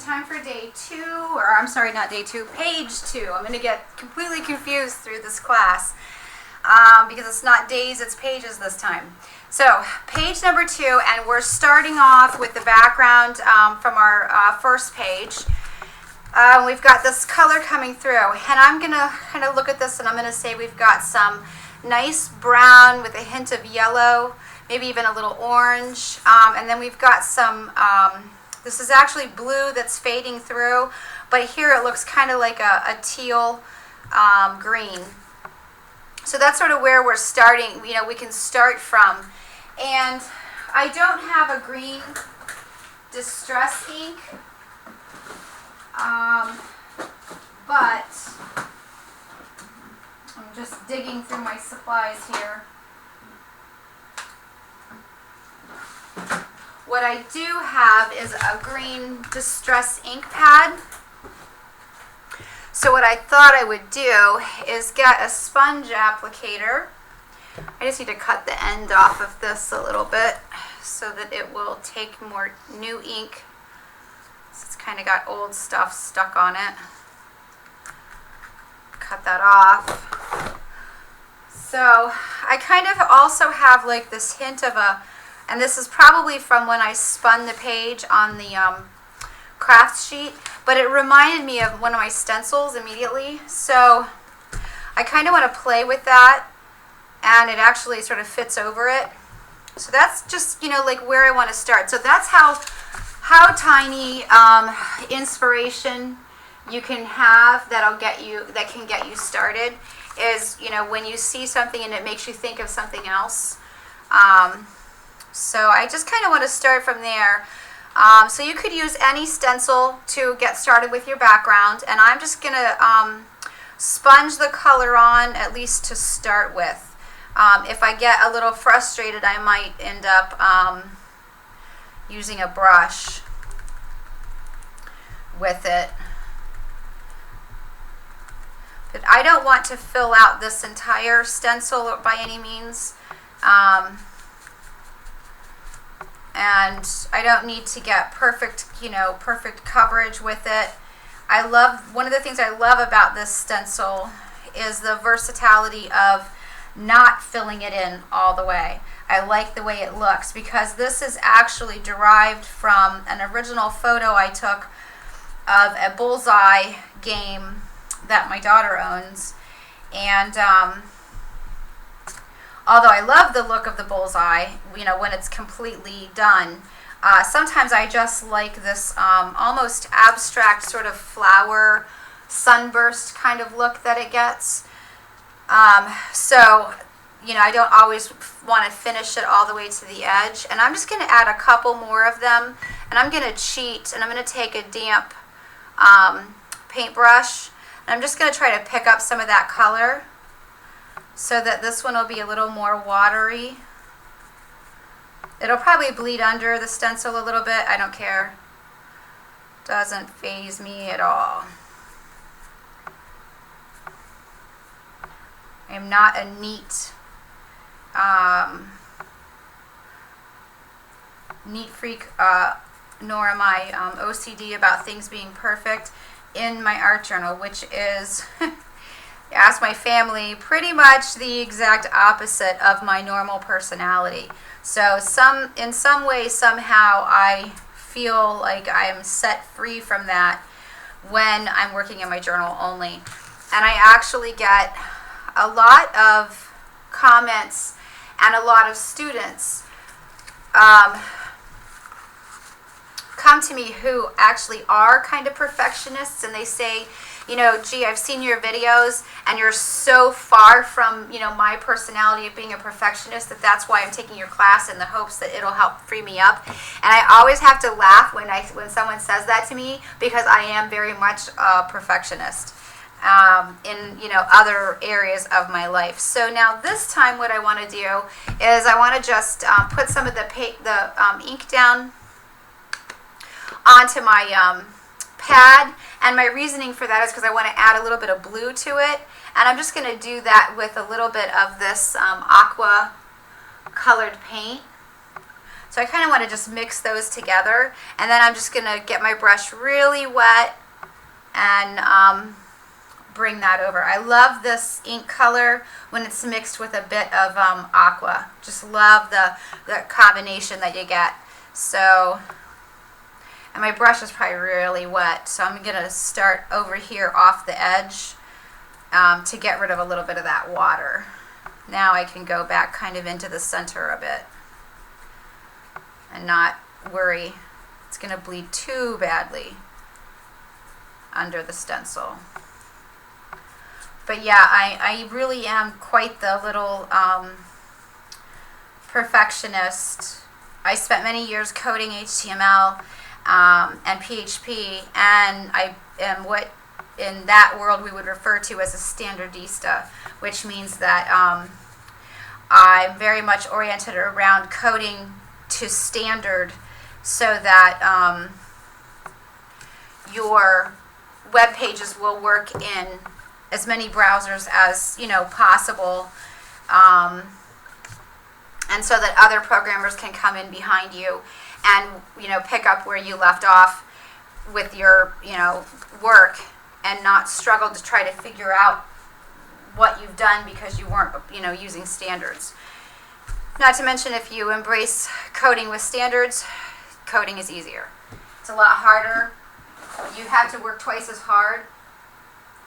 time for day 2, or I'm sorry, not day 2, page 2. I'm going to get completely confused through this class because it's not days, it's pages this time. So, page number 2, and we're starting off with the background from our first page. We've got this color coming through, and I'm going to kind of look at this and I'm going to say we've got some nice brown with a hint of yellow, maybe even a little orange, and then we've got some, this is actually blue that's fading through, but here it looks kind of like a teal green. So that's sort of where we're starting, you know, we can start from. And I don't have a green distress ink, but I'm just digging through my supplies here. What I do have is a green distress ink pad. So what I thought I would do is get a sponge applicator. I just need to cut the end off of this a little bit so that it will take more new ink. It's kind of got old stuff stuck on it. Cut that off. So I kind of also have like this hint of a, and this is probably from when I spun the page on the craft sheet, but it reminded me of one of my stencils immediately. So I kind of want to play with that, and it actually sort of fits over it. So that's just, you know, like where I want to start. So that's how tiny inspiration you can have that can get you started, is, you know, when you see something and it makes you think of something else. So I just kind of want to start from there. So you could use any stencil to get started with your background, and I'm just going to sponge the color on, at least to start with. If I get a little frustrated, I might end up using a brush with it. But I don't want to fill out this entire stencil by any means. And I don't need to get perfect, you know, perfect coverage with it. One of the things I love about this stencil is the versatility of not filling it in all the way. I like the way it looks because this is actually derived from an original photo I took of a bullseye game that my daughter owns. And although I love the look of the bullseye, you know, when it's completely done, sometimes I just like this almost abstract sort of flower sunburst kind of look that it gets. So, you know, I don't always want to finish it all the way to the edge. And I'm just going to add a couple more of them. And I'm going to cheat, and I'm going to take a damp paintbrush. And I'm just going to try to pick up some of that color so that this one will be a little more watery. It'll probably bleed under the stencil a little bit. I don't care. Doesn't faze me at all. I am not a neat freak, nor am I OCD about things being perfect in my art journal, which is, ask my family, pretty much the exact opposite of my normal personality. So in some way, somehow, I feel like I'm set free from that when I'm working in my journal only. And I actually get a lot of comments and a lot of students come to me who actually are kind of perfectionists, and they say, you know, gee, I've seen your videos and you're so far from, you know, my personality of being a perfectionist that's why I'm taking your class in the hopes that it'll help free me up. And I always have to laugh when someone says that to me, because I am very much a perfectionist in, you know, other areas of my life. So now this time what I want to do is I want to just put some of the ink down onto my pad, and my reasoning for that is because I want to add a little bit of blue to it, and I'm just going to do that with a little bit of this aqua colored paint. So I kind of want to just mix those together, and then I'm just going to get my brush really wet and bring that over. I love this ink color when it's mixed with a bit of aqua. Just love the combination that you get. So, and my brush is probably really wet, so I'm going to start over here off the edge to get rid of a little bit of that water. Now I can go back kind of into the center a bit and not worry it's going to bleed too badly under the stencil. But yeah, I really am quite the little perfectionist. I spent many years coding HTML and PHP, and I am what in that world we would refer to as a standardista, which means that I'm very much oriented around coding to standard so that your web pages will work in as many browsers as possible, and so that other programmers can come in behind you and pick up where you left off with your work and not struggle to try to figure out what you've done because you weren't using standards. Not to mention, if you embrace coding with standards, coding is easier. It's a lot harder. You have to work twice as hard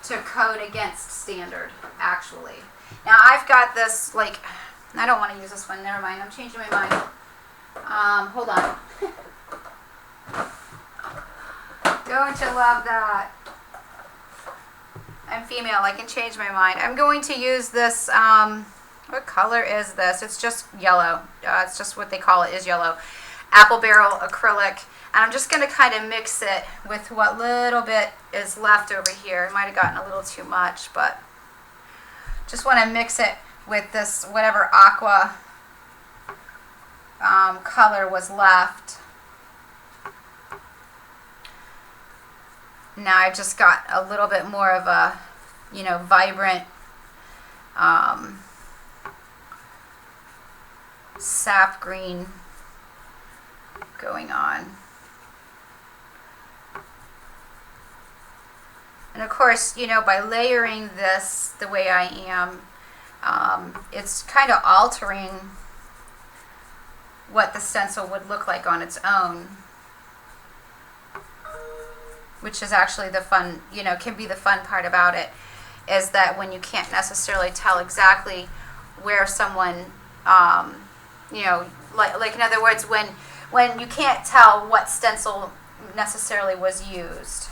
to code against standard, actually. Now I've got this, I don't want to use this one, never mind, I'm changing my mind. Hold on. Don't you love that? I'm female, I can change my mind. I'm going to use this, what color is this? It's just yellow. It's just what they call it, is yellow. Apple Barrel acrylic. And I'm just going to kind of mix it with what little bit is left over here. It might have gotten a little too much, but just want to mix it with this whatever aqua color was left. Now I've just got a little bit more of a, vibrant sap green going on. And of course, by layering this the way I am, it's kind of altering what the stencil would look like on its own, which is actually the fun, can be the fun part about it, is that when you can't necessarily tell exactly where someone, like in other words, when you can't tell what stencil necessarily was used.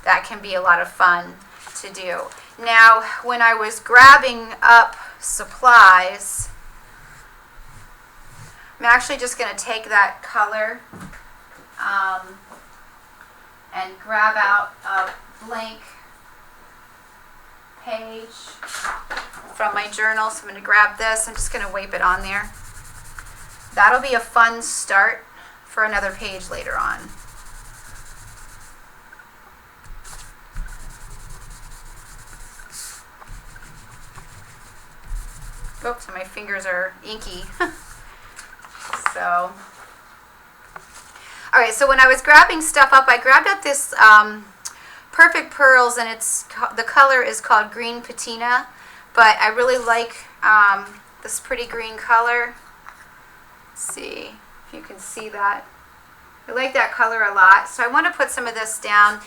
That can be a lot of fun to do. Now, when I was grabbing up supplies, I'm actually just going to take that color and grab out a blank page from my journal. So I'm going to grab this. I'm just going to wipe it on there. That'll be a fun start for another page later on. Oops, my fingers are inky. So, alright, so when I was grabbing stuff up, I grabbed up this Perfect Pearls, and the color is called Green Patina, but I really like this pretty green color. Let's see if you can see that. I like that color a lot, so I want to put some of this down.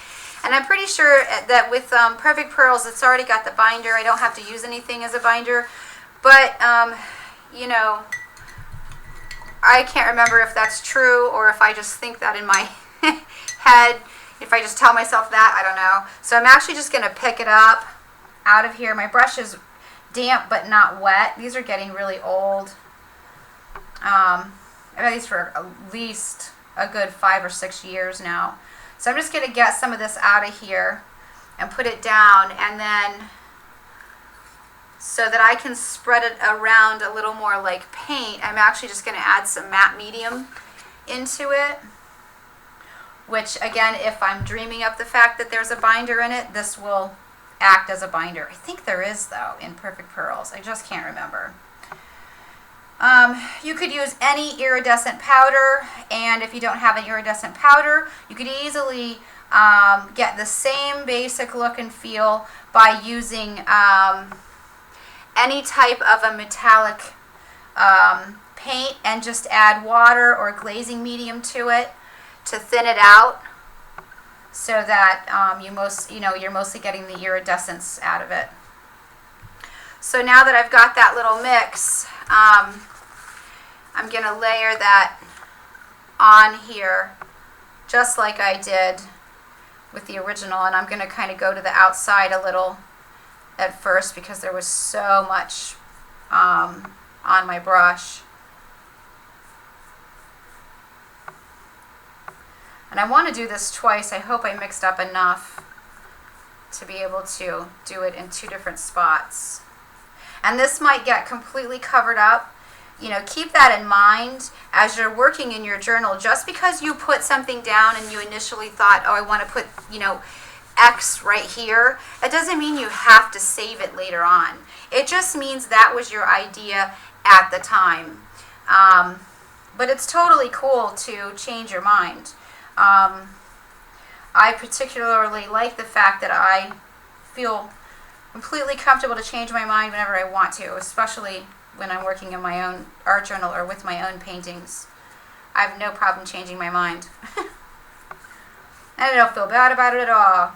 And I'm pretty sure that with Perfect Pearls, it's already got the binder. I don't have to use anything as a binder. But, I can't remember if that's true or if I just think that in my head. If I just tell myself that, I don't know. So I'm actually just going to pick it up out of here. My brush is damp but not wet. These are getting really old. I've had these for at least a good 5 or 6 years now. So I'm just going to get some of this out of here and put it down, and then so that I can spread it around a little more like paint, I'm actually just going to add some matte medium into it, which again, if I'm dreaming up the fact that there's a binder in it, this will act as a binder. I think there is, though, in Perfect Pearls. I just can't remember. You could use any iridescent powder, and if you don't have an iridescent powder, you could easily get the same basic look and feel by using any type of a metallic paint and just add water or glazing medium to it to thin it out so that you're mostly getting the iridescence out of it. So now that I've got that little mix, I'm going to layer that on here just like I did with the original, and I'm going to kind of go to the outside a little at first because there was so much on my brush. And I want to do this twice. I hope I mixed up enough to be able to do it in 2 different spots. And this might get completely covered up. Keep that in mind as you're working in your journal. Just because you put something down and you initially thought, oh, I want to put, X right here, it doesn't mean you have to save it later on. It just means that was your idea at the time. But it's totally cool to change your mind. I particularly like the fact that I feel completely comfortable to change my mind whenever I want to, especially when I'm working in my own art journal or with my own paintings. I have no problem changing my mind. And I don't feel bad about it at all.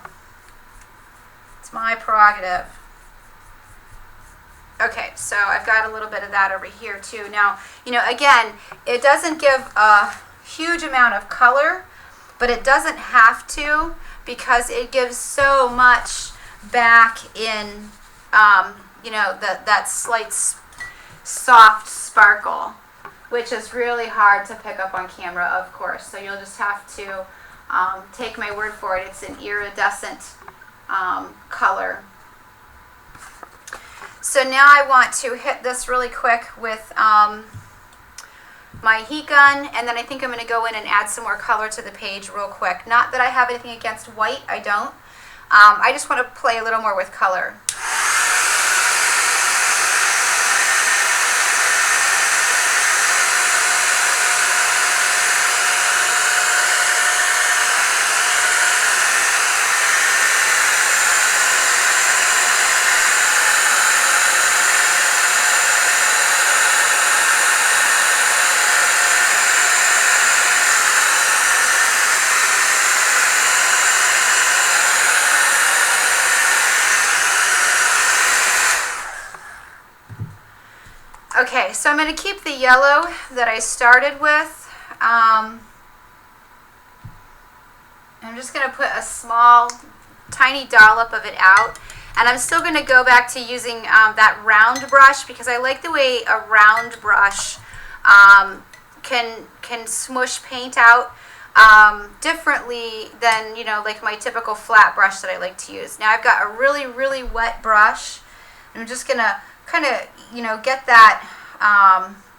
It's my prerogative. Okay, so I've got a little bit of that over here too. Now, again, it doesn't give a huge amount of color, but it doesn't have to because it gives so much back in, that slight soft sparkle, which is really hard to pick up on camera, of course. So you'll just have to take my word for it. It's an iridescent color. So now I want to hit this really quick with my heat gun, and then I think I'm going to go in and add some more color to the page real quick. Not that I have anything against white, I don't. I just want to play a little more with color. Okay, so I'm going to keep the yellow that I started with. I'm just going to put a small, tiny dollop of it out. And I'm still going to go back to using that round brush because I like the way a round brush can smush paint out differently than, like my typical flat brush that I like to use. Now I've got a really, really wet brush. And I'm just going to kind of, get that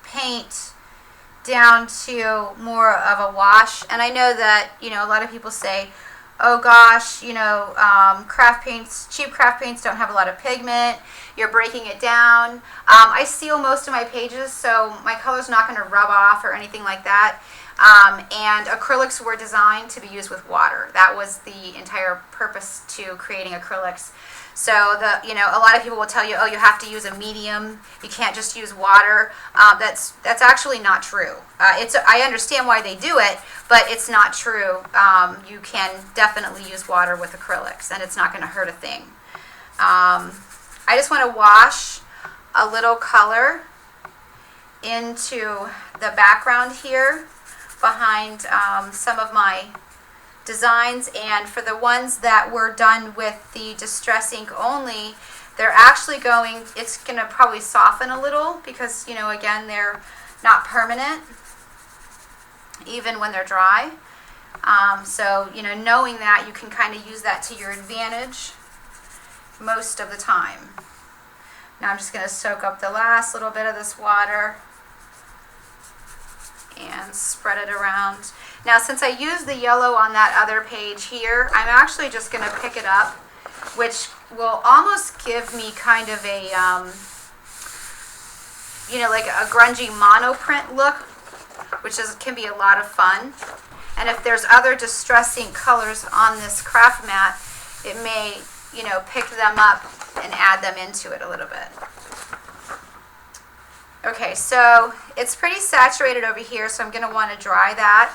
paint down to more of a wash. And I know that, a lot of people say, oh gosh, craft paints, cheap craft paints don't have a lot of pigment. You're breaking it down. I seal most of my pages, so my color's not going to rub off or anything like that. And acrylics were designed to be used with water. That was the entire purpose to creating acrylics. So a lot of people will tell you, oh, you have to use a medium. You can't just use water. That's actually not true. I understand why they do it, but it's not true. You can definitely use water with acrylics, and it's not going to hurt a thing. I just want to wash a little color into the background here behind some of my designs, and for the ones that were done with the Distress ink only, they're actually it's going to probably soften a little because, again, they're not permanent even when they're dry. So, knowing that, you can kind of use that to your advantage most of the time. Now I'm just going to soak up the last little bit of this water and spread it around. Now, since I used the yellow on that other page here, I'm actually just going to pick it up, which will almost give me kind of a you know, like a grungy monoprint look, which can be a lot of fun. And if there's other distressing colors on this craft mat, it may, you know, pick them up and add them into it a little bit. Okay, so it's pretty saturated over here, so I'm going to want to dry that.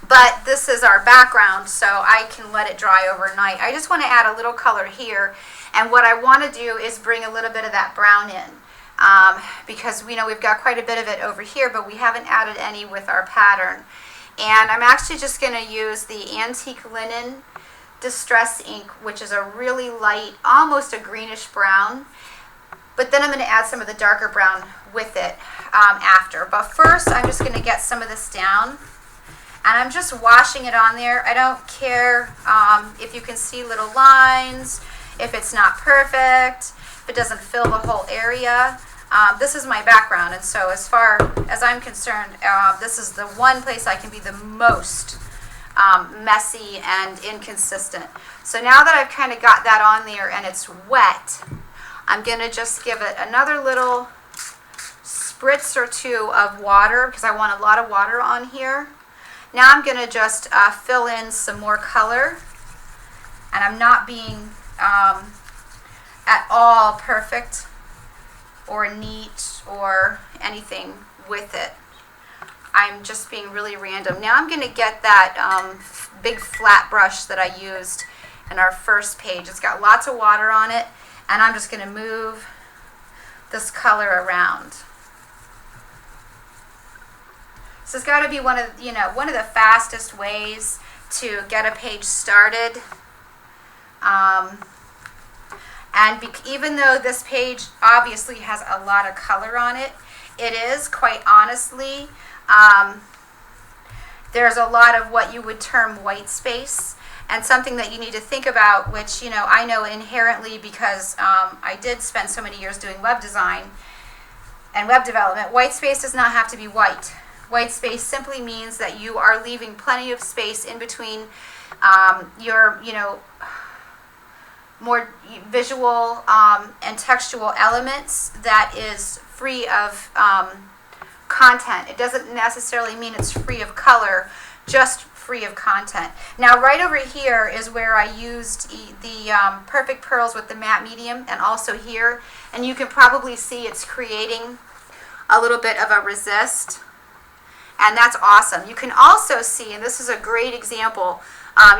But this is our background, so I can let it dry overnight. I just want to add a little color here, and what I want to do is bring a little bit of that brown in, because we know we've got quite a bit of it over here, but we haven't added any with our pattern. And I'm actually just going to use the Antique Linen Distress ink, which is a really light, almost a greenish brown. But then I'm going to add some of the darker brown with it after. But first, I'm just going to get some of this down. And I'm just washing it on there. I don't care if you can see little lines, if it's not perfect, if it doesn't fill the whole area. This is my background, and so as far as I'm concerned, this is the one place I can be the most messy and inconsistent. So now that I've kind of got that on there and it's wet, I'm going to just give it another little spritz or two of water, because I want a lot of water on here. Now I'm going to just fill in some more color, and I'm not being at all perfect or neat or anything with it. I'm just being really random. Now I'm going to get that big flat brush that I used in our first page. It's got lots of water on it, and I'm just going to move this color around. So it's got to be one of the fastest ways to get a page started. And even though this page obviously has a lot of color on it, it is, quite honestly, there's a lot of what you would term white space. And something that you need to think about, which, you know, I know inherently because I did spend so many years doing web design and web development, white space does not have to be white. White space simply means that you are leaving plenty of space in between your, you know, more visual and textual elements that is free of content. It doesn't necessarily mean it's free of color, just free of content. Now right over here is where I used the Perfect Pearls with the matte medium, and also here, and you can probably see it's creating a little bit of a resist, and that's awesome. You can also see, and this is a great example,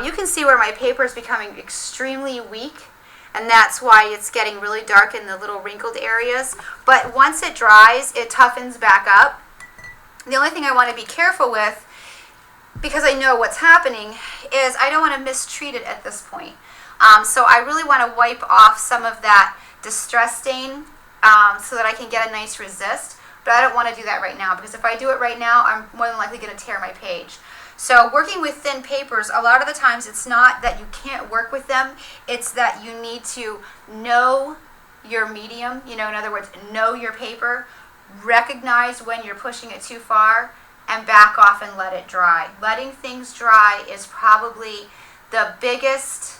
you can see where my paper is becoming extremely weak, and that's why it's getting really dark in the little wrinkled areas. But once it dries, it toughens back up. The only thing I want to be careful with, because I know what's happening, is I don't want to mistreat it at this point. So I really want to wipe off some of that distress stain so that I can get a nice resist. But I don't want to do that right now, because if I do it right now, I'm more than likely going to tear my page. So working with thin papers, a lot of the times it's not that you can't work with them, it's that you need to know your medium, you know, in other words, know your paper, recognize when you're pushing it too far, and back off and let it dry. Letting things dry is probably the biggest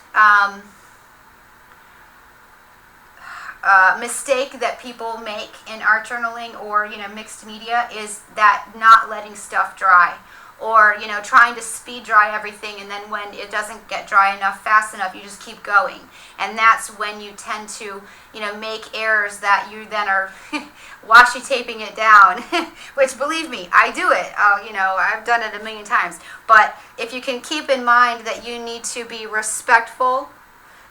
mistake that people make in art journaling or, you know, mixed media, is that not letting stuff dry, or, you know, trying to speed dry everything, and then when it doesn't get dry enough fast enough, you just keep going, and that's when you tend to, you know, make errors that you then are washi taping it down, which, believe me, I do it. You know, I've done it a million times. But if you can keep in mind that you need to be respectful,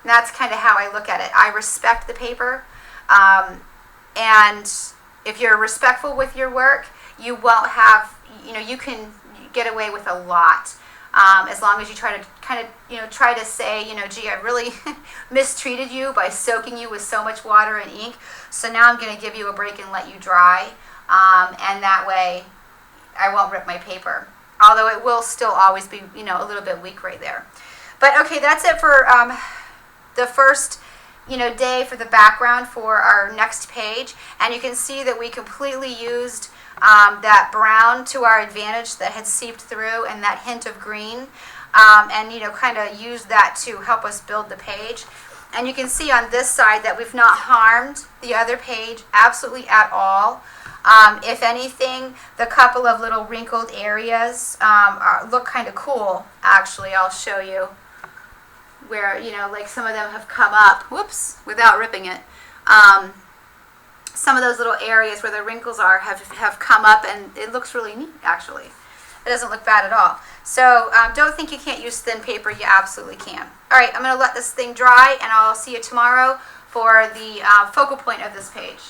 and that's kind of how I look at it. I respect the paper, and if you're respectful with your work, you won't have, you know, you can get away with a lot, as long as you try to kind of, you know, try to say, you know, gee, I really mistreated you by soaking you with so much water and ink, so now I'm going to give you a break and let you dry, and that way I won't rip my paper, although it will still always be, you know, a little bit weak right there. But okay, that's it for the first, you know, day for the background for our next page, and you can see that we completely used that brown to our advantage that had seeped through, and that hint of green, and, you know, kind of used that to help us build the page. And you can see on this side that we've not harmed the other page absolutely at all. If anything, the couple of little wrinkled areas look kind of cool, actually. I'll show you where, you know, like some of them have come up, whoops, without ripping it. Some of those little areas where the wrinkles are have come up, and it looks really neat, actually. It doesn't look bad at all. So don't think you can't use thin paper. You absolutely can. All right, I'm going to let this thing dry, and I'll see you tomorrow for the focal point of this page.